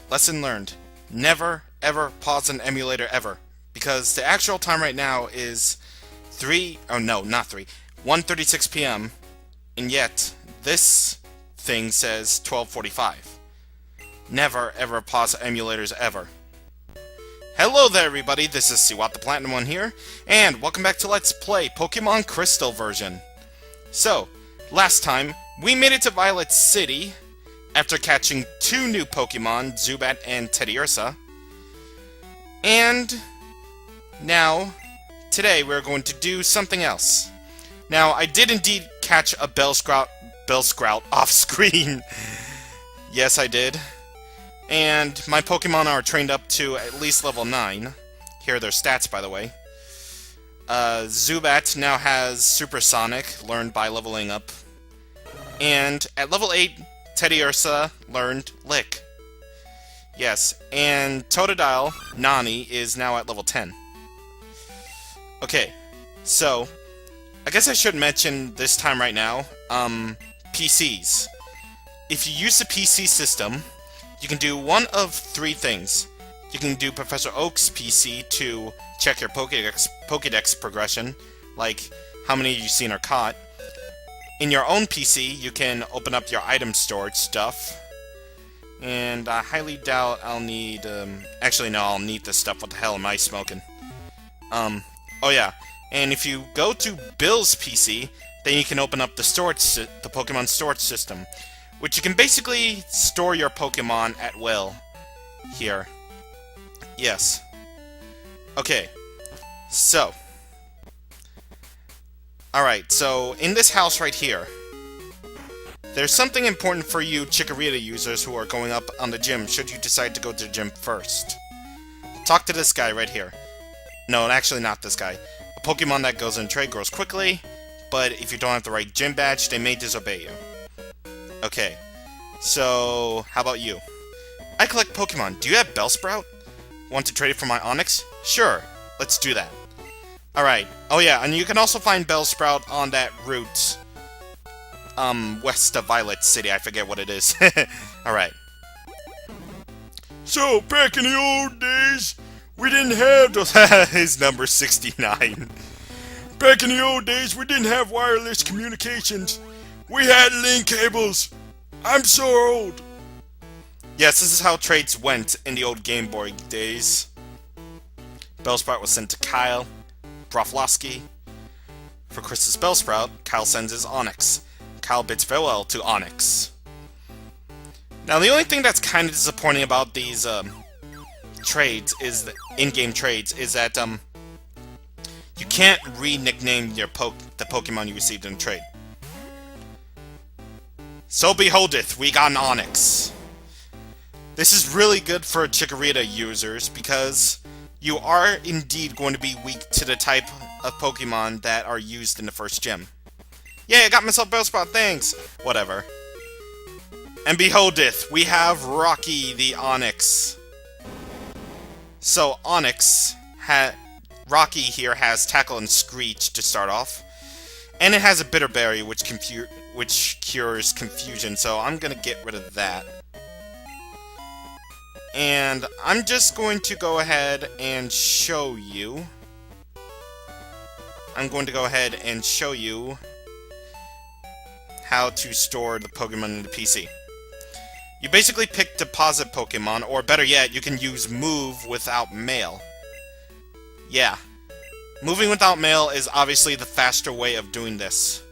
lesson learned. Never, ever pause an emulator ever. Because the actual time right now is 1:36 p.m. And yet, this thing says 12:45. Never, ever pause emulators ever. Hello there everybody, this is Siwat the Platinum One here, and welcome back to Let's Play Pokemon Crystal version. So, last time, we made it to Violet City, after catching two new Pokemon, Zubat and Teddiursa. And now, today we're going to do something else. Now, I did indeed catch a Bellsprout off screen. Yes, I did. And my Pokemon are trained up to at least level 9. Here are their stats, by the way. Zubat now has Supersonic, learned by leveling up. And at level 8, Teddiursa learned Lick. Yes, and Totodile, Nani, is now at level 10. Okay, so, I guess I should mention this time right now, PCs. If you use the PC system, you can do one of three things. You can do Professor Oak's PC to check your Pokédex progression, like how many you've seen or caught. In your own PC, you can open up your item storage stuff. And I highly doubt I'll need, actually no, I'll need this stuff. What the hell am I smoking? Oh yeah, and if you go to Bill's PC, then you can open up the Pokemon storage system, which you can basically store your Pokemon at will. Here. Yes. Okay. So. Alright, so in this house right here, there's something important for you Chikorita users who are going up on the gym should you decide to go to the gym first. Talk to this guy right here. No, actually not this guy. A Pokemon that goes in trade grows quickly, but if you don't have the right gym badge, they may disobey you. Okay, so how about you? I collect Pokemon. Do you have Bellsprout? Want to trade it for my Onyx? Sure, let's do that. Alright, oh yeah, and you can also find Bellsprout on that route, west of Violet City, I forget what it is. Alright. So, back in the old days, we didn't have those. His number 69. Back in the old days, we didn't have wireless communications. We had link cables. I'm so old. Yes, this is how trades went in the old Game Boy days. Bellsprout was sent to Kyle, Broflovski. For Chris's Bellsprout, Kyle sends his Onyx. Kyle bids farewell to Onyx. Now, the only thing that's kind of disappointing about these trades is the in-game trades is that you can't re-nickname the Pokemon you received in a trade. So beholdeth, we got an Onyx. This is really good for Chikorita users because you are indeed going to be weak to the type of Pokemon that are used in the first gym. Yeah, I got myself Bellsprout, thanks! Whatever. And beholdeth, we have Rocky the Onyx. So, Rocky here has Tackle and Screech to start off. And it has a Bitter Berry, which cures confusion, so I'm gonna get rid of that. And I'm just going to go ahead and show you. How to store the Pokemon in the PC. You basically pick Deposit Pokemon, or better yet, you can use Move without Mail. Yeah. Moving without mail is obviously the faster way of doing this.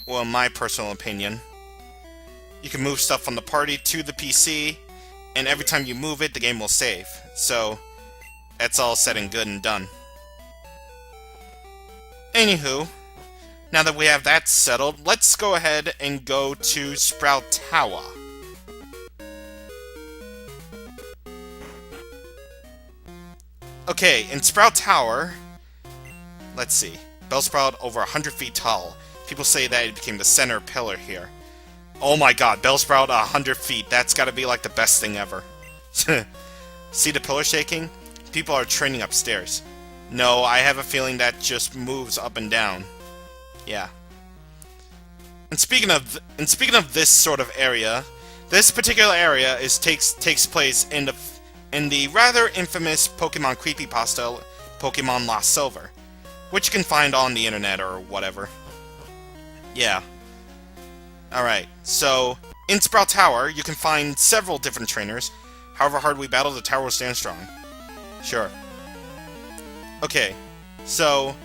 Well, in my personal opinion. You can move stuff from the party to the PC, and every time you move it, the game will save. So, that's all said and good and done. Anywho, now that we have that settled, let's go ahead and go to Sprout Tower. Okay, in Sprout Tower, let's see. Bellsprout over 100 feet tall. People say that it became the center pillar here. Oh my god, Bellsprout 100 feet. That's gotta be like the best thing ever. See the pillar shaking? People are training upstairs. No, I have a feeling that just moves up and down. Yeah. And speaking of this sort of area, This particular area takes place in the rather infamous Pokemon creepypasta, Pokemon Lost Silver, which you can find on the internet or whatever. Yeah. Alright, so in Sprout Tower, you can find several different trainers. However hard we battle, the tower will stand strong. Sure. Okay, so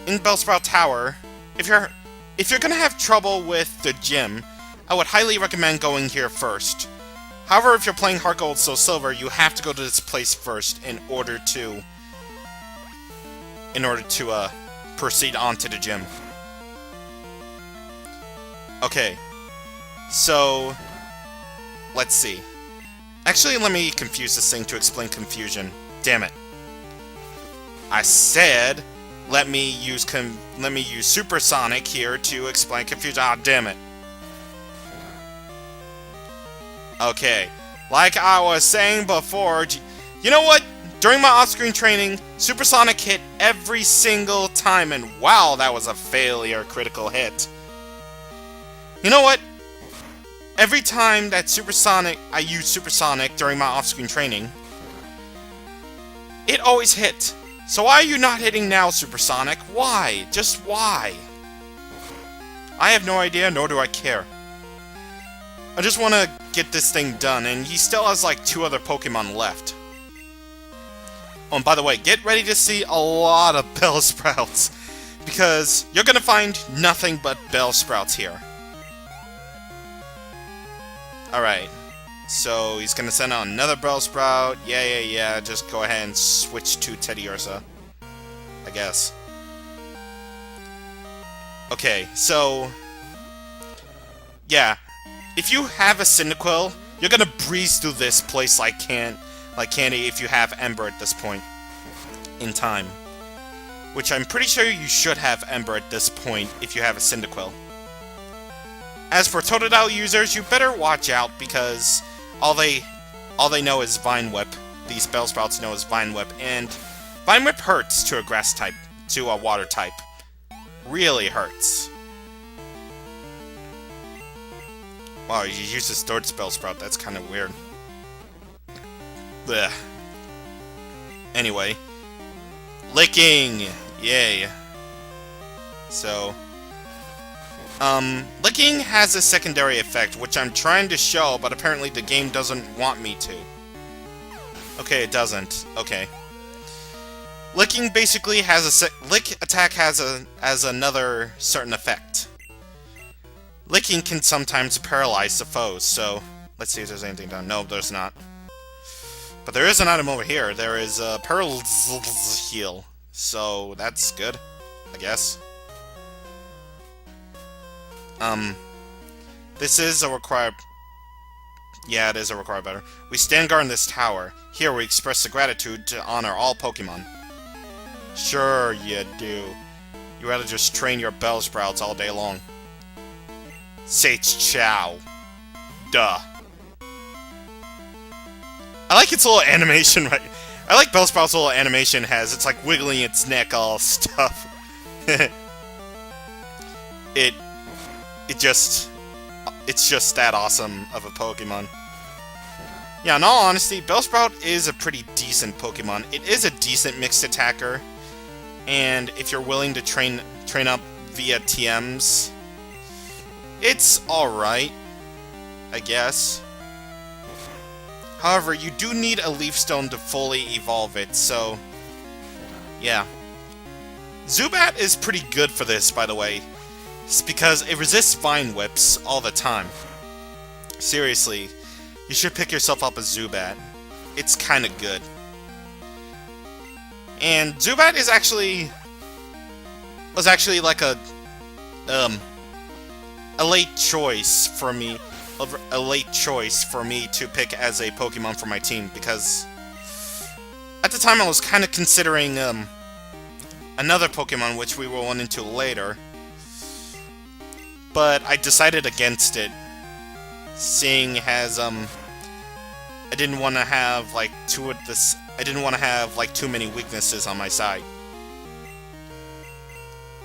in Bellsprout Tower, if you're gonna have trouble with the gym, I would highly recommend going here first. However, if you're playing Heart Gold Soul Silver, you have to go to this place first in order to proceed on to the gym. Okay, so let's see. Actually, let me confuse this thing to explain confusion. Damn it! I said let me use Supersonic here to explain confusion. Ah, damn it! Okay, like I was saying before, you know what? During my off-screen training, Supersonic hit every single time, and wow, that was a failure critical hit. You know what? Every time that I use Supersonic during my off-screen training, it always hit. So why are you not hitting now, Supersonic? Why? Just why? I have no idea, nor do I care. I just want to get this thing done, and he still has like 2 other Pokemon left. Oh, and by the way, get ready to see a lot of Bellsprouts, because you're gonna find nothing but Bellsprouts here. Alright, so he's gonna send out another Bellsprout. Yeah, just go ahead and switch to Teddiursa, I guess. Okay, so yeah, if you have a Cyndaquil, you're gonna breeze through this place like candy if you have Ember at this point in time. Which I'm pretty sure you should have Ember at this point if you have a Cyndaquil. As for Totodile users, you better watch out because all they know is Vine Whip. These Bellsprouts know is Vine Whip, and Vine Whip hurts to a grass type, to a water type. Really hurts. Wow, you use this third Bellsprout, that's kind of weird. Blech. Anyway. Licking! Yay. So licking has a secondary effect, which I'm trying to show, but apparently the game doesn't want me to. Okay, it doesn't. Okay. Licking basically has Lick attack has another certain effect. Licking can sometimes paralyze the foes, so let's see if there's anything done. No, there's not. But there is an item over here. There is a Paralyze Heal, so that's good, I guess. This is a required... Yeah, it is a required better. We stand guard in this tower. Here we express the gratitude to honor all Pokemon. Sure you do. You rather just train your Bellsprouts all day long. Sage Chow. Duh. I like its little animation, right? I like Bellsprout's little animation has. It's like wiggling its neck all stuff. It's just that awesome of a Pokemon. Yeah, in all honesty, Bellsprout is a pretty decent Pokemon. It is a decent mixed attacker, and if you're willing to train up via TMs, it's alright, I guess. However, you do need a Leaf Stone to fully evolve it, so yeah. Zubat is pretty good for this, by the way. It's because it resists Vine Whips all the time. Seriously, you should pick yourself up a Zubat. It's kinda good. And Zubat was actually like a late choice for me. A late choice for me to pick as a Pokemon for my team, because at the time I was kind of considering another Pokemon, which we will run into later, but I decided against it, seeing as I didn't want to have like too many weaknesses on my side.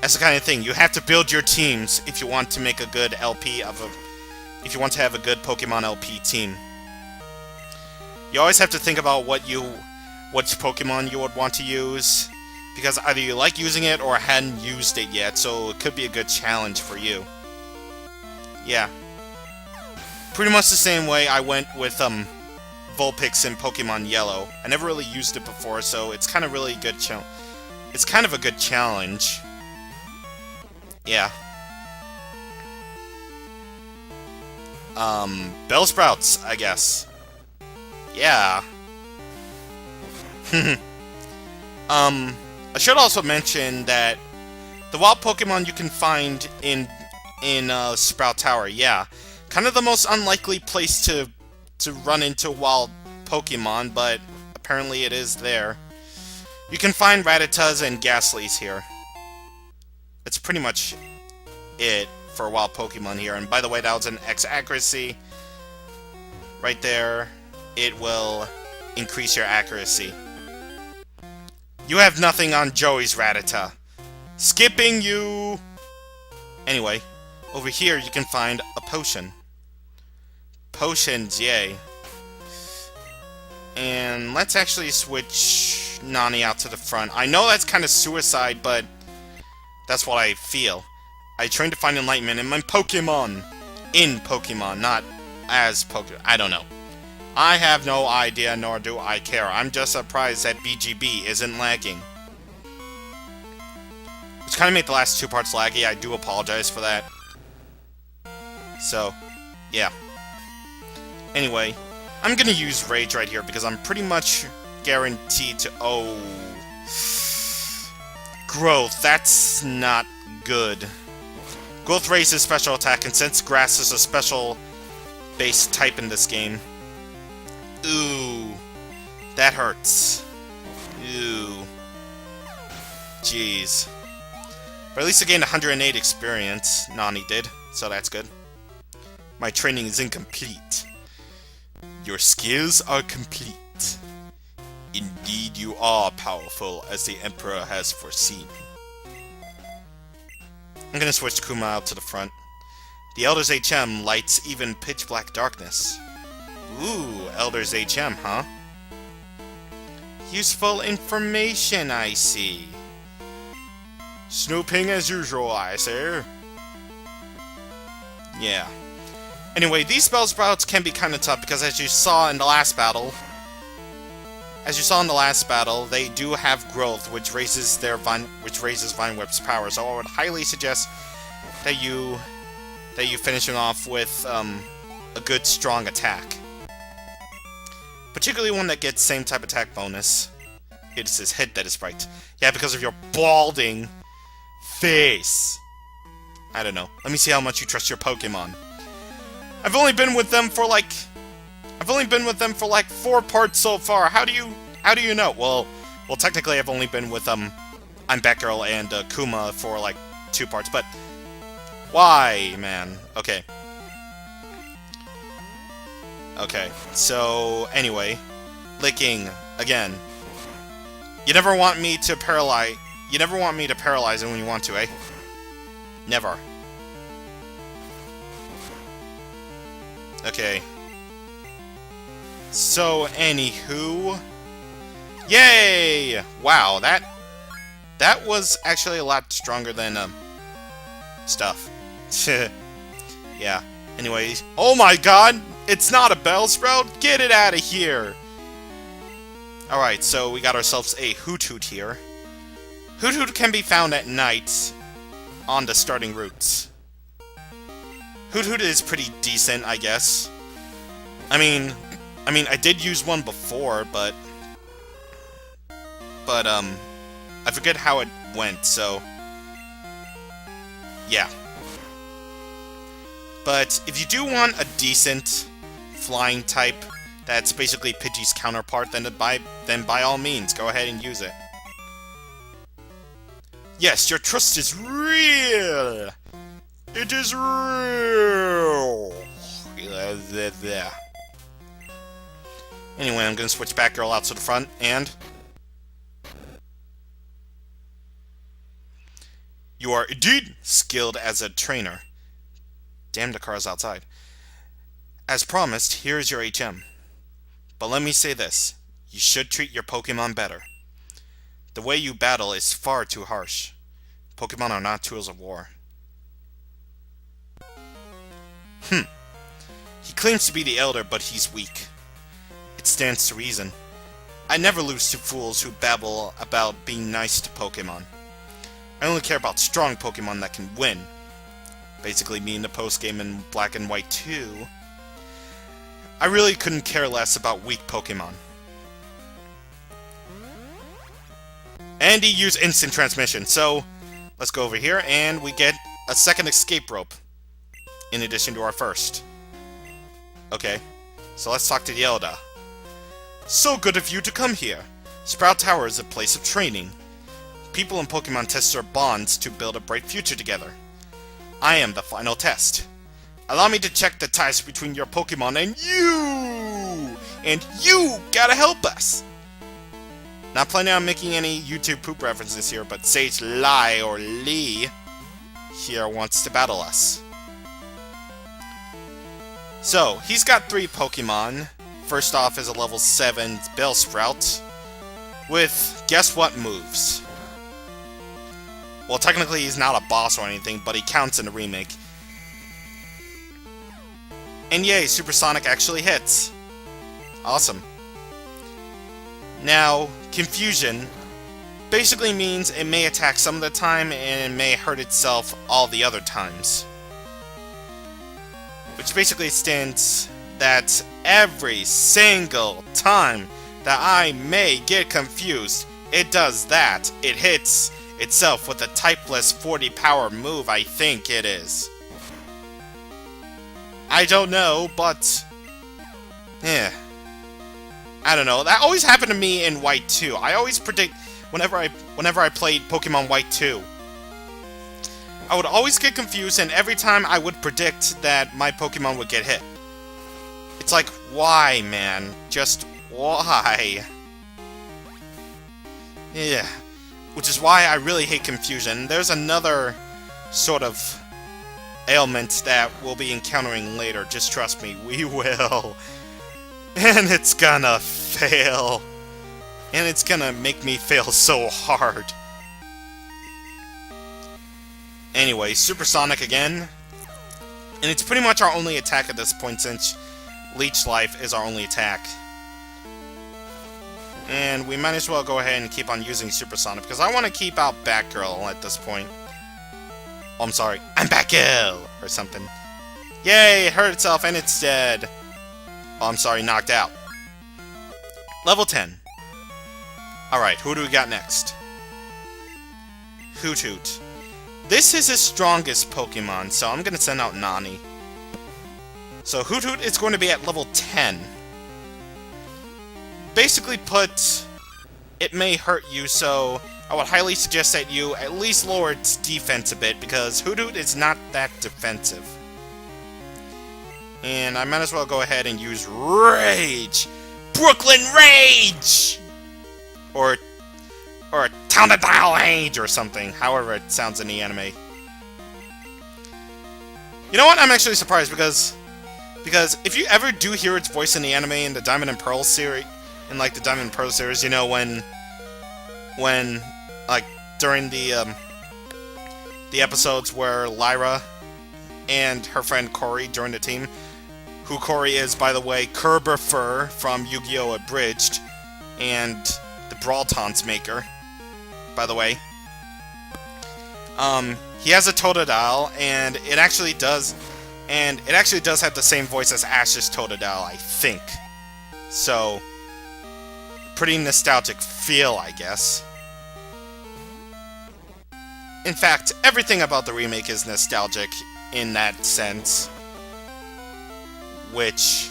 That's the kind of thing, you have to build your teams if you want to make a good LP of a if you want to have a good Pokemon LP team. You always have to think about which Pokemon you would want to use, because either you like using it or hadn't used it yet, so it could be a good challenge for you. Yeah. Pretty much the same way I went with Vulpix in Pokemon Yellow. I never really used it before, so it's kind of really good it's kind of a good challenge. Yeah. Bellsprouts, I guess. Yeah. I should also mention that the wild Pokemon you can find in Sprout Tower, yeah. Kind of the most unlikely place to run into wild Pokemon, but apparently it is there. You can find Rattatas and Ghastlies here. That's pretty much it for wild Pokemon here. And by the way, that was an X accuracy. Right there. It will increase your accuracy. You have nothing on Joey's Rattata. Skipping you! Anyway, over here you can find a potion. Potions, yay. And let's actually switch Nani out to the front. I know that's kind of suicide, but that's what I feel. I trained to find enlightenment in my Pokemon. In Pokemon, not as Pokemon. I don't know. I have no idea, nor do I care. I'm just surprised that BGB isn't lagging. Which kind of made the last two parts laggy. I do apologize for that. So, yeah. Anyway, I'm gonna use Rage right here because I'm pretty much guaranteed to... Oh. Growth. That's not good. Growth raises special attack, and since Grass is a special base type in this game... Ooh. That hurts. Ooh. Jeez. But at least I gained 108 experience. Nani did, so that's good. My training is incomplete. Your skills are complete. Indeed you are powerful, as the Emperor has foreseen. I'm gonna switch Kuma out to the front. The Elder's HM lights even pitch-black darkness. Ooh, Elder's HM, huh? Useful information, I see. Snooping as usual, I say. Yeah. Anyway, these Bellsprouts can be kind of tough because as you saw in the last battle, they do have growth, which raises Vine Whip's power. So I would highly suggest that you finish him off with a good strong attack. Particularly one that gets same type attack bonus. It is his head that is bright. Yeah, because of your balding face. I don't know. Let me see how much you trust your Pokemon. I've only been with them for like 4 parts so far. How do you know? Well, technically I've only been with I'm Batgirl and Kuma for like 2 parts, but why, man? Okay. Okay. So anyway, licking again. You never want me to paralyze. You never want me to paralyze it when you want to, eh? Never. Okay. So, anywho... Yay! Wow, that was actually a lot stronger than, stuff. Yeah. Anyways... Oh my god! It's not a Bellsprout! Get it out of here! Alright, so we got ourselves a Hoothoot here. Hoothoot can be found at night on the starting routes. Hoothoot is pretty decent, I guess. I mean, I did use one before, but I forget how it went, so yeah. But if you do want a decent flying type that's basically Pidgey's counterpart, then by all means, go ahead and use it. Yes, your trust is real! It is real! Anyway, I'm gonna switch Batgirl out to the front, and... You are indeed skilled as a trainer. Damn, the car's outside. As promised, here is your HM. But let me say this, you should treat your Pokemon better. The way you battle is far too harsh. Pokemon are not tools of war. He claims to be the Elder, but he's weak. It stands to reason. I never lose to fools who babble about being nice to Pokemon. I only care about strong Pokemon that can win. Basically me in the postgame in Black and White 2. I really couldn't care less about weak Pokemon. And he used instant transmission, so let's go over here and we get a second escape rope. In addition to our first. Okay, so let's talk to the Elder. So good of you to come here. Sprout Tower is a place of training. People in Pokemon test their bonds to build a bright future together. I am the final test. Allow me to check the ties between your Pokemon and you! And you gotta help us! Not planning on making any YouTube poop references here, but Sage Lai or Lee here wants to battle us. So, he's got 3 Pokemon. First off is a level 7 Bellsprouts with guess what moves? Well, technically he's not a boss or anything, but he counts in the remake. And yay, Supersonic actually hits. Awesome. Now, Confusion basically means it may attack some of the time and it may hurt itself all the other times. Which basically stands that every single time that I may get confused, it does that. It hits itself with a typeless 40 power move, I think it is. I don't know, but yeah. I don't know. That always happened to me in White 2. I always predict whenever I played Pokemon White 2. I would always get confused, and every time I would predict that my Pokemon would get hit. It's like, why, man? Just why? Yeah. Which is why I really hate confusion. There's another sort of ailment that we'll be encountering later. Just trust me, we will. And it's gonna fail. And it's gonna make me fail so hard. Anyway, Supersonic again. And it's pretty much our only attack at this point since Leech Life is our only attack. And we might as well go ahead and keep on using Supersonic because I want to keep out Batgirl at this point. Oh, I'm sorry. I'm Batgirl! Or something. Yay! It hurt itself and it's dead. Oh, I'm sorry. Knocked out. Level 10. Alright, who do we got next? Hoothoot. This is his strongest Pokemon, so I'm going to send out Nani. So Hoothoot is going to be at level 10. Basically put, it may hurt you, so I would highly suggest that you at least lower its defense a bit, because Hoothoot is not that defensive. And I might as well go ahead and use Rage! Brooklyn Rage! Or Towndale Rage or something, however it sounds in the anime. You know what? I'm actually surprised because if you ever do hear its voice in the anime in the Diamond and Pearl series, in like the Diamond and Pearl series, you know, when like during the episodes where Lyra and her friend Corey joined the team, who Corey is, by the way, Kerberfur from Yu-Gi-Oh! Abridged, and the Brawl Taunts maker, by the way. He has a Totodile, and it actually does have the same voice as Ash's Totodile, I think. So, pretty nostalgic feel, I guess. In fact, everything about the remake is nostalgic in that sense, which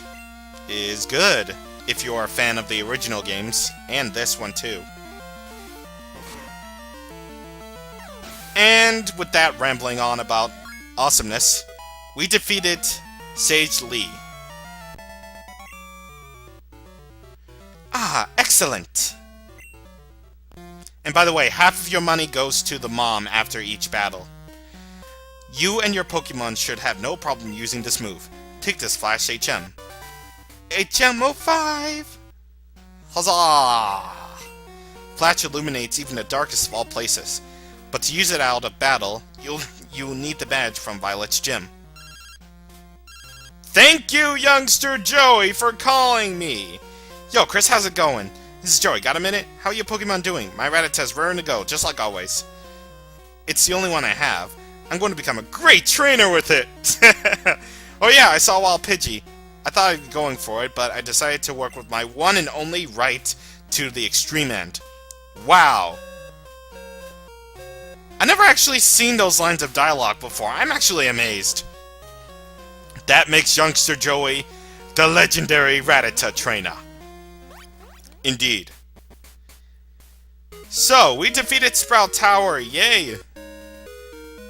is good if you are a fan of the original games, and this one too. And with that rambling on about awesomeness, we defeated Sage Lee. Ah, excellent! And by the way, half of your money goes to the mom after each battle. You and your Pokemon should have no problem using this move. Take this Flash HM. HM05! Huzzah! Flash illuminates even the darkest of all places. But to use it out of battle, you'll need the badge from Violet's gym. Thank you, youngster Joey, for calling me! Yo, Chris, how's it going? This is Joey, got a minute? How are your Pokemon doing? My Rattata's raring to go, just like always. It's the only one I have. I'm going to become a great trainer with it! Oh yeah, I saw Wild Pidgey. I thought I'd be going for it, but I decided to work with my one and only right to the extreme end. Wow! I never actually seen those lines of dialogue before. I'm actually amazed. That makes youngster Joey the legendary Rattata trainer. Indeed. So, we defeated Sprout Tower, yay!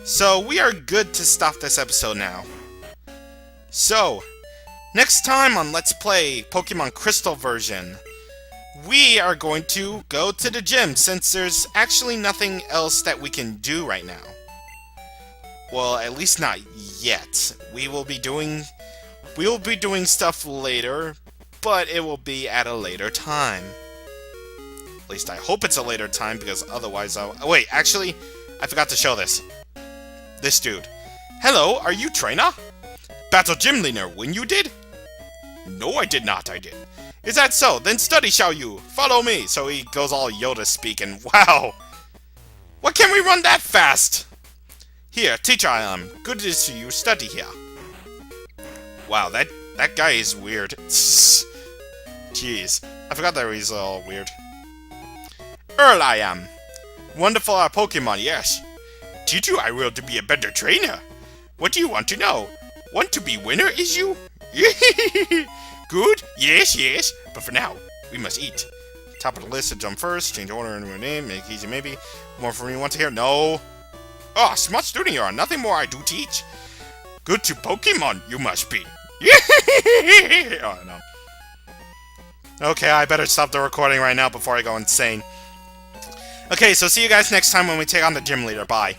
So, we are good to stop this episode now. So, next time on Let's Play Pokemon Crystal version, we are going to go to the gym since there's actually nothing else that we can do right now. Well, at least not yet. We will be doing stuff later, but it will be at a later time. At least I hope it's a later time, because otherwise I'll... Oh, wait, actually, I forgot to show this. This dude. Hello, are you trainer? Battle gym leader, when you did? No, I did not, I did. Is that so? Then study shall you. Follow me. So he goes all Yoda speaking. Wow. What can we run that fast? Here, teacher I am. Good to see you study here. Wow, that guy is weird. Jeez. I forgot that he's all weird. Earl I am. Wonderful our Pokemon, yes. Teacher, I will to be a better trainer. What do you want to know? Want to be winner, is you? Good? Yes, yes. But for now, we must eat. Top of the list to jump first. Change order into a name. Make it easy, maybe. More from you want to hear? No. Oh, smart student you are. Nothing more I do teach. Good to Pokemon, you must be. Oh, no. Okay, I better stop the recording right now before I go insane. Okay, so see you guys next time when we take on the gym leader. Bye.